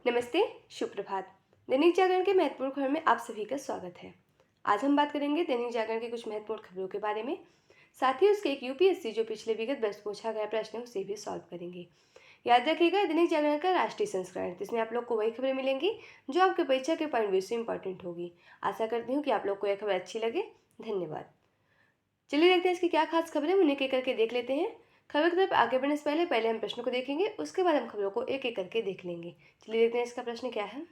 नमस्ते, शुभ प्रभात। दैनिक जागरण के महत्वपूर्ण खबर में आप सभी का स्वागत है। आज हम बात करेंगे दैनिक जागरण की कुछ महत्वपूर्ण खबरों के बारे में। साथ ही उसके एक यूपीएससी जो पिछले विगत वर्ष पूछा गया प्रश्न है उसे भी सॉल्व करेंगे। याद रखिएगा, दैनिक जागरण का राष्ट्रीय संस्करण, जिसमें आप लोग को वही खबरें मिलेंगी जो आपके परीक्षा के पॉइंट व्यू से इंपॉर्टेंट होगी। आशा करती हूँ कि आप लोग को यह खबर अच्छी लगे। धन्यवाद। चलिए देखते हैं इसकी क्या खास खबरें, उन्हें एक एक करके देख लेते हैं। खबर की तरफ आगे बढ़ने से पहले हम प्रश्न को देखेंगे, उसके बाद हम खबरों को एक एक करके देख लेंगे। चलिए देखते हैं इसका प्रश्न क्या है।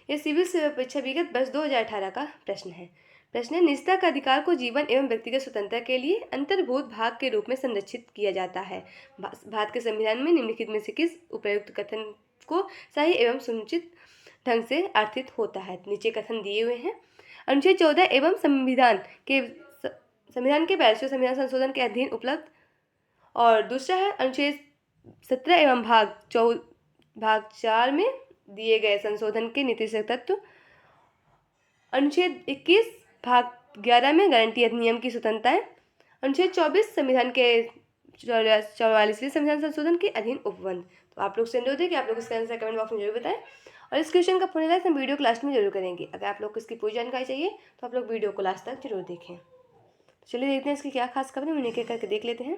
यह सिविल सेवा परीक्षा विगत वर्ष 2018 का प्रश्न है। प्रश्न है, निजता का अधिकार को जीवन एवं व्यक्तिगत स्वतंत्रता के लिए अंतर्भूत भाग के रूप में संरक्षित किया जाता है। भारत के संविधान में निम्नलिखित में से किस उपयुक्त कथन को सही एवं समुचित ढंग से अर्थित होता है। नीचे कथन दिए हुए हैं। अनुच्छेद 14 एवं संविधान के 42वें संविधान संशोधन के अधीन उपलब्ध। और दूसरा है अनुच्छेद 17 एवं भाग 4 में दिए गए संशोधन के नीतिश तत्व। अनुच्छेद 21 भाग 11 में गारंटी अधिनियम की स्वतंत्रताएं। अनुच्छेद 24 संविधान के 44वें संविधान संशोधन के अधीन उपबंध। तो आप लोग से अनुरोध है कि आप लोग इसका आंसर कमेंट बॉक्स में जरूर बताएं। और इस क्वेश्चन का पूर्ण हम वीडियो को लास्ट में जरूर करेंगे। अगर आप लोग को इसकी पूरी जानकारी चाहिए तो आप लोग वीडियो को लास्ट तक जरूर देखें। चलिए देखते हैं इसकी क्या खास खबर है, उन्हें एक करके देख लेते हैं।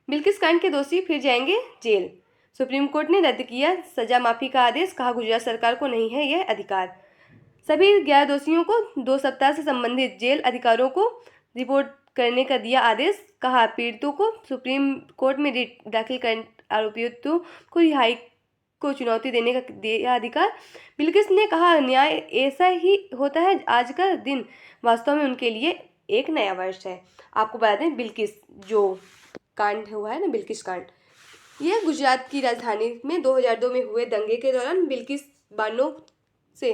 बिल्किस कांड के दोषी फिर जाएंगे जेल। सुप्रीम कोर्ट ने रद्द किया सजा माफी का आदेश, कहा गुजरात सरकार को नहीं है यह अधिकार। सभी 11 दोषियों को 2 सप्ताह से संबंधित जेल अधिकारियों को रिपोर्ट करने का दिया आदेश, कहा पीड़ितों को सुप्रीम कोर्ट में रिट दाखिल कर आरोपियों को रिहाई को चुनौती देने का दिया अधिकार। बिल्किस ने कहा न्याय ऐसा ही होता है, आज का दिन वास्तव में उनके लिए एक नया वर्ष है। आपको बता दें, बिल्किस जो कांड हुआ है ना, बिल्किस कांड, यह गुजरात की राजधानी में 2002 में हुए दंगे के दौरान बिल्किस बानो से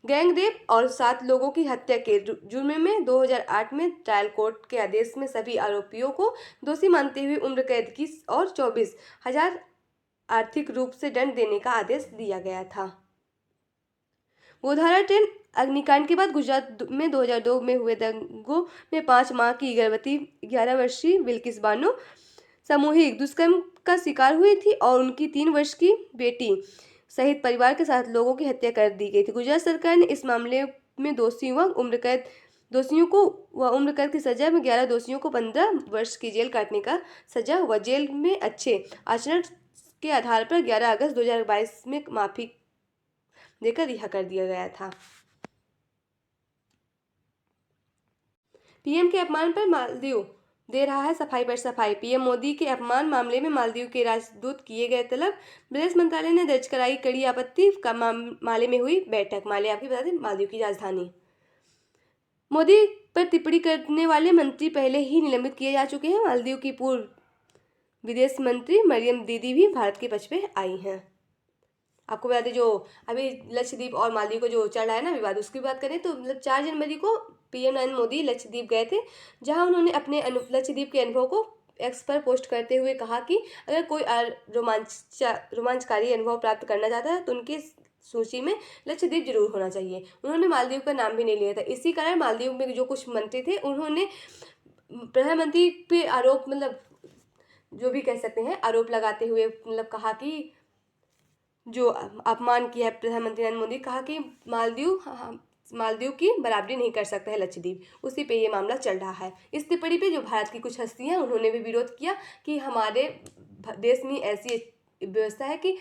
गैंग रेप और 7 लोगों की हत्या के जुर्म में 2008 में ट्रायल कोर्ट के आदेश में सभी आरोपियों को दोषी मानते हुए उम्र कैद की और 24,000 आर्थिक रूप से दंड देने का आदेश दिया गया था। गोधरा ट्रेन अग्निकांड के बाद गुजरात में 2002 में हुए दंगों में 5 माह की गर्भवती 11 वर्षीय बिल्किस बानो सामूहिक दुष्कर्म का शिकार हुई थी और उनकी 3 वर्ष की बेटी सहित परिवार के 7 लोगों की हत्या कर दी गई थी। गुजरात सरकार ने इस मामले में दोषियों को उम्र कैद की सजा में 11 दोषियों को 15 वर्ष की जेल काटने का सजा हुआ। जेल में अच्छे आचरण के आधार पर 11 अगस्त 2022 में माफी देकर रिहा कर दिया गया था। पीएम के अपमान पर मालदीव दे रहा है सफाई पर सफाई। पीएम मोदी के अपमान मामले में मालदीव के राजदूत किए गए तलब। विदेश मंत्रालय ने दर्ज कराई कड़ी आपत्ति का माले में हुई बैठक। माले आपको बता दें मालदीव की राजधानी। मोदी पर टिप्पणी करने वाले मंत्री पहले ही निलंबित किए जा चुके हैं। मालदीव की पूर्व विदेश मंत्री मरियम दीदी भी भारत के पक्ष पे आई हैं। आपको बता दें, जो अभी लक्षद्वीप और मालदीव को जो चल रहा है ना विवाद, उसकी बात करें तो 4 जनवरी को पीएम नरेंद्र मोदी लक्षद्वीप गए थे, जहां उन्होंने अपने लक्षद्वीप के अनुभव को एक्स पर पोस्ट करते हुए कहा कि अगर कोई रोमांचकारी अनुभव प्राप्त करना चाहता है तो उनकी सूची में लक्षद्वीप जरूर होना चाहिए। उन्होंने मालदीव का नाम भी नहीं लिया था। इसी कारण मालदीव में जो कुछ मंत्री थे उन्होंने प्रधानमंत्री पे आरोप, मतलब जो भी कह सकते हैं, आरोप लगाते हुए कहा कि जो अपमान किया है प्रधानमंत्री नरेंद्र मोदी, कहा कि मालदीव की बराबरी नहीं कर सकता है लक्षद्वीप। उसी पे ये मामला चल रहा है। इस टिप्पणी पे जो भारत की कुछ हस्तियां हैं उन्होंने भी विरोध किया कि हमारे देश में ऐसी व्यवस्था है कि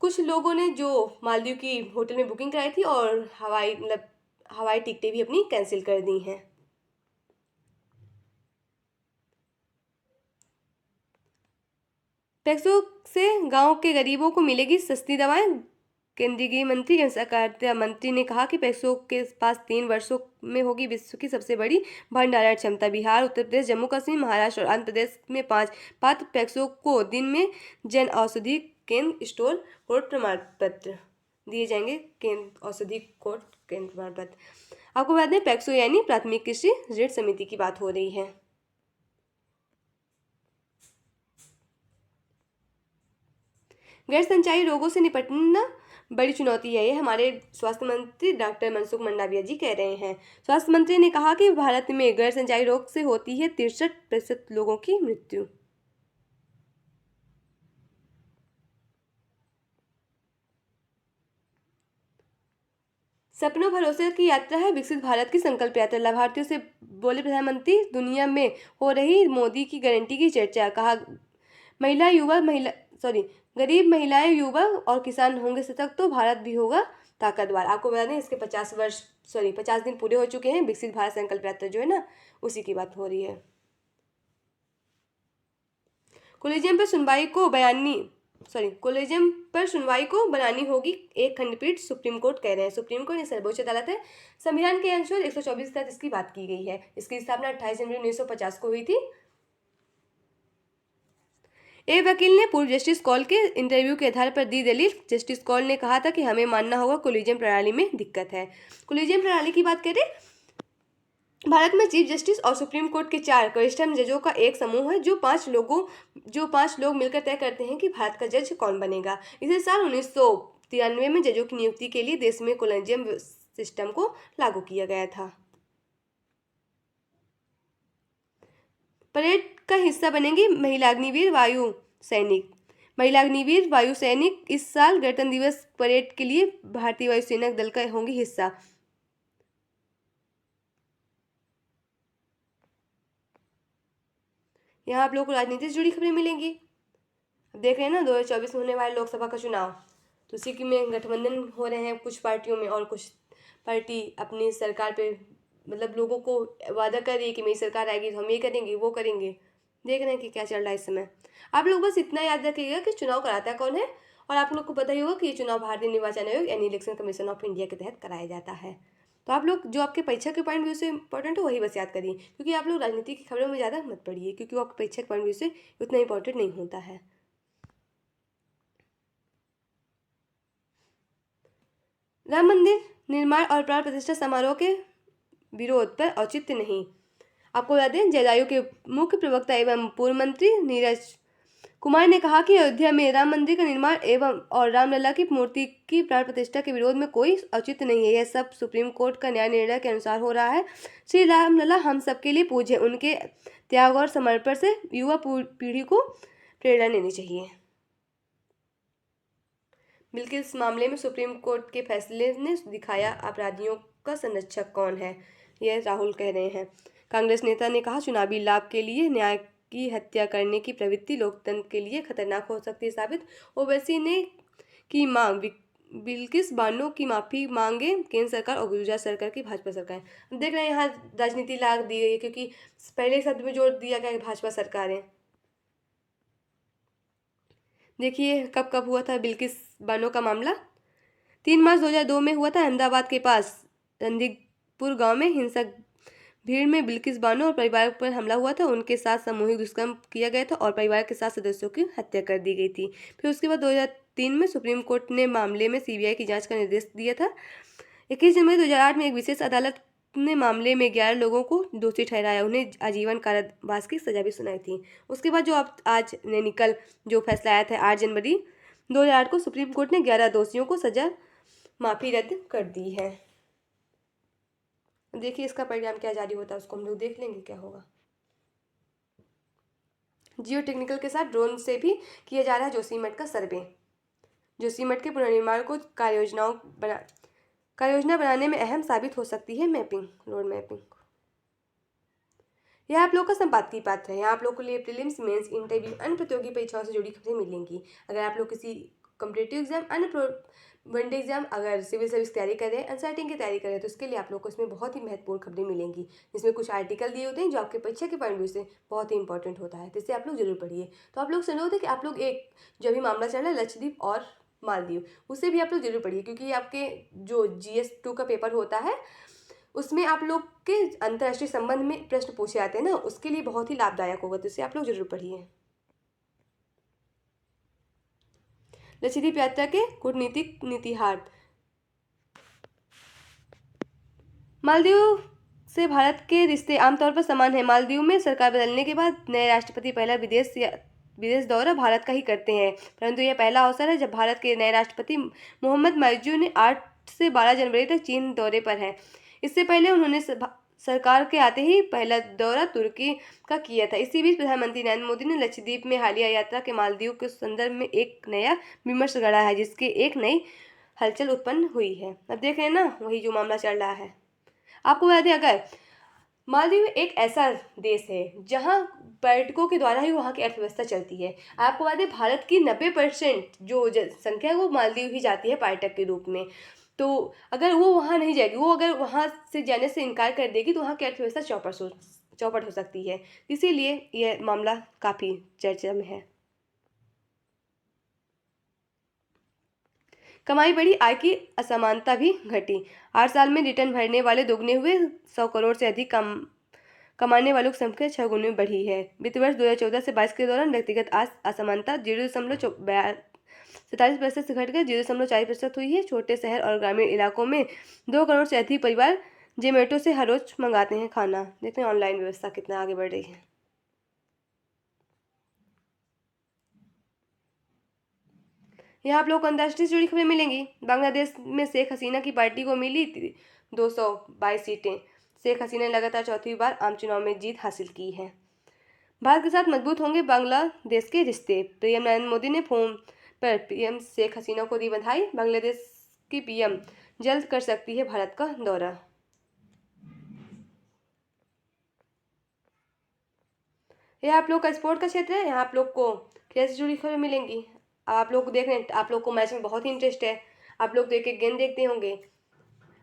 कुछ लोगों ने जो मालदीव की होटल में बुकिंग कराई थी और हवाई टिकटें भी अपनी कैंसिल कर दी हैं। पैक्सों से गांव के गरीबों को मिलेगी सस्ती दवाएं। केंद्रीय गृह मंत्री एवं सहकारिता मंत्री ने कहा कि पैक्सों के पास 3 वर्षों में होगी विश्व की सबसे बड़ी भंडारण क्षमता। बिहार, उत्तर प्रदेश, जम्मू कश्मीर, महाराष्ट्र और आंध्र प्रदेश में 5 पात्र पैक्सों को दिन में जन औषधि केंद्र स्टोर कोड प्रमाण पत्र दिए जाएंगे। केंद्र औषधि कोड केंद्र प्रमाण पत्र। आपको बता दें, पैक्सो यानी प्राथमिक कृषि ऋण समिति की बात हो रही है। गैर संचारी रोगों से निपटना बड़ी चुनौती है, ये हमारे स्वास्थ्य मंत्री डॉक्टर मनसुख मंडाविया जी कह रहे हैं। स्वास्थ्य मंत्री ने कहा कि भारत में गैर संचारी रोग से होती है 63% लोगों की मृत्यु। सपनों भरोसे की यात्रा है विकसित भारत की संकल्प यात्रा। लाभार्थियों से बोले प्रधानमंत्री, दुनिया में हो रही मोदी की गारंटी की चर्चा। कहा, महिला सॉरी गरीब महिलाएं, युवा और किसान होंगे सशक्त तो भारत भी होगा ताकतवर। आपको बता दें, इसके 50 दिन पूरे हो चुके हैं। विकसित भारत संकल्प यात्रा जो है ना, उसी की बात हो रही है। कोलिजियम पर सुनवाई को बनानी होगी एक खंडपीठ, सुप्रीम कोर्ट कह रहे हैं। सुप्रीम कोर्ट सर्वोच्च अदालत है। संविधान के अनुच्छेद 124 के तहत इसकी बात की गई है। इसकी स्थापना 28 जनवरी 1950 को हुई थी। एक वकील ने पूर्व जस्टिस कौल के इंटरव्यू के आधार पर दी दलील। जस्टिस कौल ने कहा था कि हमें मानना होगा कोलिजियम प्रणाली में दिक्कत है। कोलिजियम प्रणाली की बात करें, भारत में चीफ जस्टिस और सुप्रीम कोर्ट के 4 वरिष्ठतम जजों का एक समूह है, जो 5 लोग मिलकर तय करते हैं कि भारत का जज कौन बनेगा। इसी साल 1993 में जजों की नियुक्ति के लिए देश में कोलिजियम सिस्टम को लागू किया गया था। परेड का हिस्सा बनेंगी महिला अग्निवीर वायु सैनिक इस साल गणतंत्र दिवस परेड के लिए भारतीय वायुसेना दल का होंगी हिस्सा। यहाँ आप लोगों को राजनीति से जुड़ी खबरें मिलेंगी। अब देख रहे हैं ना 2024 में होने वाले लोकसभा का चुनाव, तो उसी की में गठबंधन हो रहे हैं कुछ पार्टियों में, और कुछ पार्टी अपनी सरकार पे मतलब लोगों को वादा कर रही है कि मेरी सरकार आएगी तो हम ये करेंगे वो करेंगे। देख रहे हैं कि क्या चल रहा है इस समय। आप लोग बस इतना याद रखिएगा कि चुनाव कराता कौन है, और आप लोग को पता ही होगा कि ये चुनाव भारतीय निर्वाचन आयोग यानी इलेक्शन कमीशन ऑफ इंडिया के तहत कराया जाता है। तो आप लोग जो आपके परीक्षा के पॉइंट व्यू से इंपॉर्टेंट हो वही बस याद करिए, क्योंकि आप लोग राजनीति की खबरों में ज़्यादा मत पढ़िए, क्योंकि वो आपके परीक्षा के पॉइंट व्यू से उतना इंपॉर्टेंट नहीं होता है। राम मंदिर निर्माण और प्राण प्रतिष्ठा समारोह के विरोध पर औचित्य नहीं। आपको बता दें, जदयू के मुख्य प्रवक्ता एवं पूर्व मंत्री नीरज कुमार ने कहा कि अयोध्या में राम मंदिर का निर्माण एवं और रामलला की मूर्ति की प्राण प्रतिष्ठा के विरोध में कोई औचित्य नहीं है। यह सब सुप्रीम कोर्ट का न्याय निर्णय के अनुसार हो रहा है। श्री रामलला हम सबके लिए पूज्य है। उनके त्याग और समर्पण से युवा पीढ़ी को प्रेरणा लेनी चाहिए। बिल्किस मामले में सुप्रीम कोर्ट के फैसले ने दिखाया अपराधियों का संरक्षक कौन है, यह राहुल कह रहे हैं। कांग्रेस नेता ने कहा, चुनावी लाभ के लिए न्याय की हत्या करने की प्रवृत्ति लोकतंत्र के लिए खतरनाक हो सकती है साबित। ओवैसी ने की मांग, बिल्किस बानो की माफी मांगे केंद्र सरकार और गुजरात सरकार की भाजपा सरकार। देख रहे हैं यहाँ राजनीति लाग दी गई है, क्योंकि पहले शब्द में जोर दिया गया भाजपा सरकारें। देखिए कब कब हुआ था बिल्किस बानो का मामला। 3 मार्च 2002 में हुआ था अहमदाबाद के पास रणदीपुर गांव में हिंसक भीड़ में बिल्किस बानो और परिवार पर हमला हुआ था। उनके साथ सामूहिक दुष्कर्म किया गया था और परिवार के 7 सदस्यों की हत्या कर दी गई थी। फिर उसके बाद 2003 में सुप्रीम कोर्ट ने मामले में सीबीआई की जांच का निर्देश दिया था। 21 जनवरी 2008 में एक विशेष अदालत ने मामले में 11 लोगों को दोषी ठहराया, उन्हें आजीवन कारावास की सजा भी सुनाई थी। उसके बाद जो अब आज कल जो फैसला आया था 8 जनवरी 2008 को, सुप्रीम कोर्ट ने 11 दोषियों को सजा माफी रद्द कर दी है। देखिए इसका परिणाम क्या जारी होता है उसको हम लोग देख लेंगे क्या होगा। जियो टेक्निकल के साथ ड्रोन से भी किया जा रहा है जोशीमठ का सर्वे। जोशीमठ के पुनर्निर्माण को कार्ययोजना बनाने में अहम साबित हो सकती है रोड मैपिंग। यह आप लोग का संपादकीय पात्र है। यहाँ आप लोग के लिए प्रीलिम्स, मेंस, इंटरव्यू, अन्य प्रतियोगी परीक्षाओं से जुड़ी खबरें मिलेंगी। अगर आप लोग किसी कॉम्पिटेटिव एग्जाम, अन्य वनडे एग्जाम, अगर सिविल सर्विस तैयारी कर रहे हैं, एनसीईआरटी की तैयारी कर रहे हैं, तो उसके लिए आप लोग को इसमें बहुत ही महत्वपूर्ण खबरें मिलेंगी, जिसमें कुछ आर्टिकल दिए होते हैं जो आपके परीक्षा के पॉइंट व्यू से बहुत ही इंपॉर्टेंट होता है, जिससे आप लोग जरूर पढ़िए। तो आप लोग सुन रहे थे कि आप लोग एक जो अभी मामला चल रहा है लक्षद्वीप और मालदीव, उसे भी आप लोग जरूर पढ़िए, क्योंकि आपके जो GS2 का पेपर होता है उसमें आप लोग के अंतर्राष्ट्रीय संबंध में प्रश्न पूछे जाते हैं ना, उसके लिए बहुत ही लाभदायक होगा, तो इसे आप लोग जरूर पढ़िए। लक्षद्वीप यात्रा के कूटनीतिक नीतिहार। मालदीव से भारत के रिश्ते आमतौर पर समान हैं। मालदीव में सरकार बदलने के बाद नए राष्ट्रपति पहला विदेश दौरा भारत का ही करते हैं, परंतु यह पहला अवसर है जब भारत के नए राष्ट्रपति मोहम्मद माइजू ने 8 से 12 जनवरी तक चीन दौरे पर हैं। इससे पहले उन्होंने सरकार के आते ही पहला दौरा तुर्की का किया था। इसी बीच प्रधानमंत्री नरेंद्र मोदी ने लक्षद्वीप में हालिया यात्रा के मालदीव के संदर्भ में एक नया विमर्श गढ़ा है, जिसके एक नई हलचल उत्पन्न हुई है। अब देख रहे हैं ना वही जो मामला चल रहा है। आपको बता दें, अगर मालदीव एक ऐसा देश है जहां पर्यटकों के द्वारा ही वहां की अर्थव्यवस्था चलती है। आपको बता दें, भारत की 90% जो जनसंख्या है वो मालदीव ही जाती है पर्यटक के रूप में। तो अगर वो वहाँ नहीं जाएगी, वो अगर वहाँ से जाने से इनकार कर देगी तो वहाँ की अर्थव्यवस्था चौपट हो सकती है। इसीलिए यह मामला काफ़ी चर्चा में है। कमाई बढ़ी, आय की असमानता भी घटी। 8 साल में रिटर्न भरने वाले दोगुने हुए, 100 करोड़ से अधिक कमाने वालों की संख्या 6 गुने में बढ़ी है। वित्त वर्ष 2014 से 22 के दौरान व्यक्तिगत आय असमानता 0.47% से घटकर 0.40% हुई है। छोटे शहर और ग्रामीण इलाकों में 2 करोड़ से अधिक परिवार जोमेटो से हर रोज मंगाते हैं खाना। देखते हैं ऑनलाइन व्यवस्था कितना आगे बढ़ रही है। यहाँ आप लोग को अंतर्राष्ट्रीय से जुड़ी खबरें मिलेंगी। बांग्लादेश में शेख हसीना की पार्टी को मिली 222 सीटें। शेख हसीना ने लगातार चौथी बार आम चुनाव में जीत हासिल की है। भारत के साथ मजबूत होंगे बांग्लादेश के रिश्ते। पीएम नरेंद्र मोदी ने फोन पर पीएम शेख हसीना को दी बधाई। बांग्लादेश की पीएम जल्द कर सकती है भारत का दौरा। यह आप लोग का स्पोर्ट का क्षेत्र है। यहाँ आप लोग को खेल से जुड़ी खबरें मिलेंगी। आप लोग देख रहे हैं, आप लोग को मैच में बहुत ही इंटरेस्ट है। आप लोग तो एक एक गेंद देखते होंगे।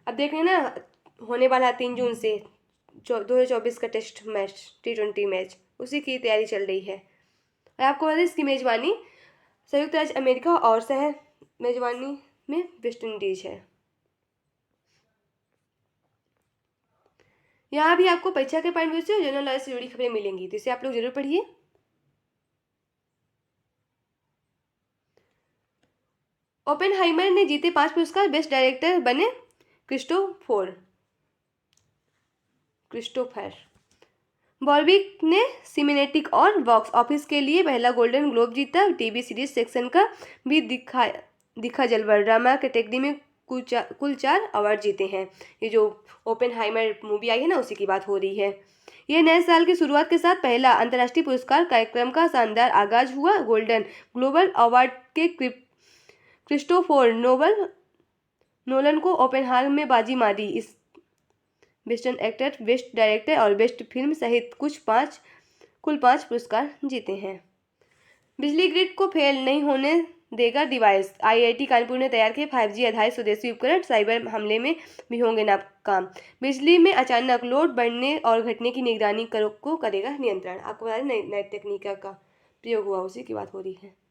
अब देख रहे हैं ना, होने वाला है 3 जून से 2024 का टेस्ट मैच, T20 मैच, उसी की तैयारी चल रही है। और आपको बता दें, इसकी मेजबानी संयुक्त राज्य अमेरिका और सह मेजबानी में वेस्ट इंडीज है। यहाँ भी आपको परीक्षा के पॉइंट व्यू से जनरल नॉलेज से जुड़ी खबरें मिलेंगी, तो इसे आप लोग जरूर पढ़िए। ओपेनहाइमर ने जीते 5 पुरस्कार, बेस्ट डायरेक्टर बने क्रिस्टोफर बॉर्विक ने सिनेमैटिक और बॉक्स ऑफिस के लिए पहला गोल्डन ग्लोब जीता। टीवी सीरीज सेक्शन का भी दिखा जलवा। ड्रामा कैटेगरी में कुल 4 अवार्ड जीते हैं। ये जो ओपेनहाइमर मूवी आई है ना, उसी की बात हो रही है। यह नए साल की शुरुआत के साथ पहला अंतर्राष्ट्रीय पुरस्कार कार्यक्रम का शानदार आगाज हुआ। गोल्डन ग्लोबल अवार्ड के क्रिस्टोफर नोलन को ओपेनहाइमर में बाजी मारी। इस बेस्ट एक्टर, बेस्ट डायरेक्टर और बेस्ट फिल्म सहित कुल 5 पुरस्कार जीते हैं। बिजली ग्रिड को फेल नहीं होने देगा डिवाइस। आईआईटी कानपुर ने तैयार किए 5G आधारित स्वदेशी उपकरण, साइबर हमले में भी होंगे नाकाम। बिजली में अचानक लोड बढ़ने और घटने की निगरानी को करेगा नियंत्रण। आपको बता दें, नई तकनीक का प्रयोग हुआ, उसी की बात हो रही है।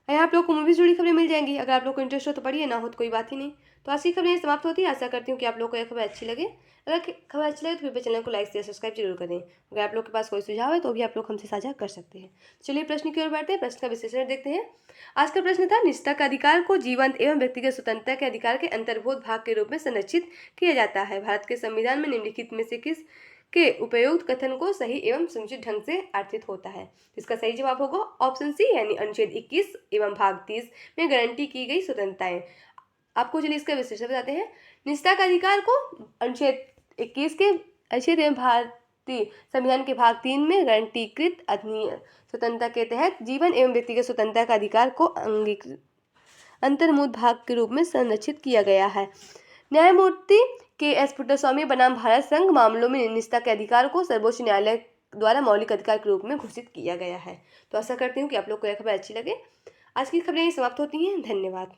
यहाँ आप लोग को मूवी से जुड़ी खबरें मिल जाएंगी। अगर आप लोग को इंटरेस्ट हो तो पढ़िए, ना हो तो कोई बात ही नहीं। तो आज की खबरें समाप्त होती है। आशा करती हूँ कि आप लोग को यह खबर अच्छी लगे। अगर खबर अच्छी लगे तो कृपया चैनल को लाइक शेयर सब्सक्राइब जरूर करें। अगर आप लोग के पास कोई सुझाव है तो भी आप लोग हमसे साझा कर सकते हैं। चलिए प्रश्न की ओर बढ़ते हैं। प्रश्न का विश्लेषण देखते हैं। आज का प्रश्न था, निजता का अधिकार को जीवंत एवं व्यक्तिगत स्वतंत्रता के अधिकार के अंतर्भूत भाग के रूप में संरक्षित किया जाता है। भारत के संविधान में निम्नलिखित में से किस के उपयुक्त कथन को सही एवं समुचित ढंग से अर्थित होता है? इसका सही जवाब होगा ऑप्शन सी, यानी अनुच्छेद 21 एवं भाग 30 में गारंटी की गई स्वतंत्रताएं। आपको चलिए इसका विश्लेषण बताते हैं। निजता का अधिकार को अनुच्छेद 21 के अनुच्छेद एवं भारतीय संविधान के भाग 3 में गारंटीकृत स्वतंत्रता के तहत जीवन एवं व्यक्तिगत स्वतंत्रता का अधिकार को अंतर्मुक्त भाग के रूप में संरक्षित किया गया है। न्यायमूर्ति के.एस. पुट्टास्वामी बनाम भारत संघ मामलों में निजता के अधिकार को सर्वोच्च न्यायालय द्वारा मौलिक अधिकार के रूप में घोषित किया गया है। तो आशा करती हूँ कि आप लोग को यह खबर अच्छी लगे। आज की खबरें समाप्त होती हैं। धन्यवाद।